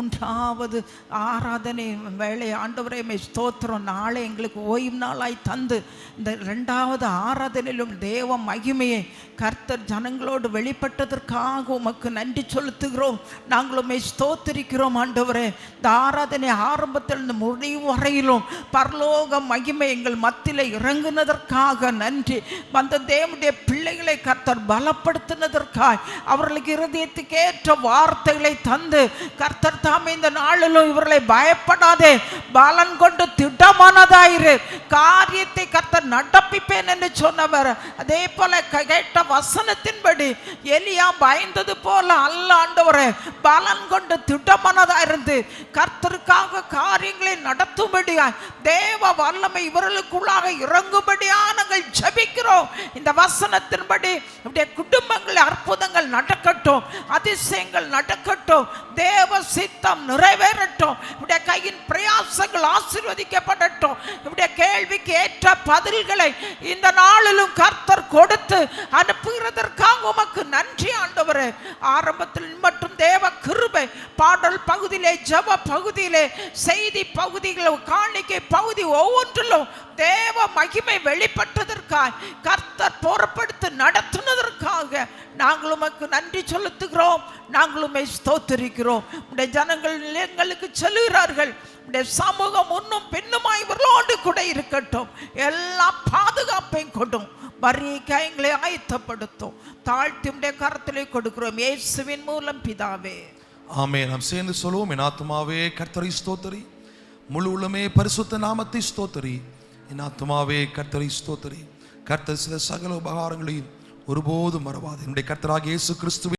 மூன்றாவது ஆராதனை வேலை ஆண்டவரே ஸ்தோத்திரம். நாளை எங்களுக்கு ஓய்வு நாளாய் தந்து இந்த 2வது ஆராதனையிலும் தேவ மகிமையை கர்த்தர் ஜனங்களோடு வெளிப்பட்டதற்காக உமக்கு நன்றி செலுத்துகிறோம். நாங்களும் ஸ்தோத்திரிக்கிறோம் ஆண்டவரே. இந்த ஆராதனை ஆரம்பத்தில் இந்த முடிவு வரையிலும் பரலோக மகிமை எங்கள் மத்தியில் இறங்குனதற்காக நன்றி. வந்த தேவனுடைய பிள்ளைகளை கர்த்தர் பலப்படுத்தினதற்காய் அவர்களுக்கு இருதயத்துக்கு ஏற்ற வார்த்தைகளை தந்து கர்த்தர் தாமே இந்த நாளிலும் இவர்களை பயப்படாதே, பலன் கொண்டு திடமானதாயிரு, காரியத்தை கர்த்தர் நடப்பிப்பேன் என்று சொன்னவர். அதே போல கேட்ட வசனத்தின்படி எலியா பயந்தது போல அல்ல ஆண்டவரே, பலன் கொண்டு திடமானதாயிருந்து கர்த்தருக்காக காரியங்களை நடத்தும்படியாய் தேவ வல்லமை இவர்களுக்குள்ளாக இறங்கும்படியா நாங்கள் ஜெபிக்கிறோம். இந்த வசனத்தின்படி இப்படியே குடும்பங்கள் அற்புதங்கள் நடக்கட்டும், அதிசயங்கள் நடக்கட்டும், தேவ சித்தம் நிறைவேறட்டும், இப்படியே கையின் பிரயாசங்கள் ஆசீர்வதிக்கப்படட்டும். இப்படியே கேள்விக்கு ஏற்ற பதில்களை இந்த நாளிலும் கர்த்தர் கொடுத்து அனுப்புகிறதற்காக உமக்கு நன்றி ஆண்டவரே. ஆரம்பத்தில் மட்டும் தேவ கிருபை பாடல் பகுதியிலே, ஜெப பகுதியிலே, செய்தி பகுதிகளில், காணிக்கை பகுதி ஒவ்வொன்றிலும் தேவ மகிமை வெளிப்பட்டதற்காக கர்த்தர் பொறுப்படுத்தி நடத்துனதற்காக நாங்கள் உமக்கு நன்றி செலுத்துகிறோம். நாங்களும் ஸ்தோத்திரிக்கிறோம். உடைய ஜனங்கள் எங்களுக்கு செல்கிறார்கள். உடைய சமூகம் முன்னும் பின்னுமாய் இவர்களோடு கூட இருக்கட்டும். எல்லா பாதுகாப்பையும் கொடும் வரிக்கை எங்களை ஆயத்தப்படுத்தும். தாழ்த்தி உடைய கரத்திலே கொடுக்கிறோம் இயேசுவின் மூலம் பிதாவே, ஆமென். நாம் சேர்ந்து சொல்லுவோம். என் ஆத்துமாவே கர்த்தரை ஸ்தோத்திரி, முழு உள்ளமே பரிசுத்த நாமத்தை ஸ்தோத்திரி. என் ஆத்துமாவே கர்த்தரை ஸ்தோத்திரி. கர்த்தர் சில சகல உபகாரங்களையும் ஒருபோதும் மறவாது. என்னுடைய கர்த்தராகிய இயேசு கிறிஸ்துவின்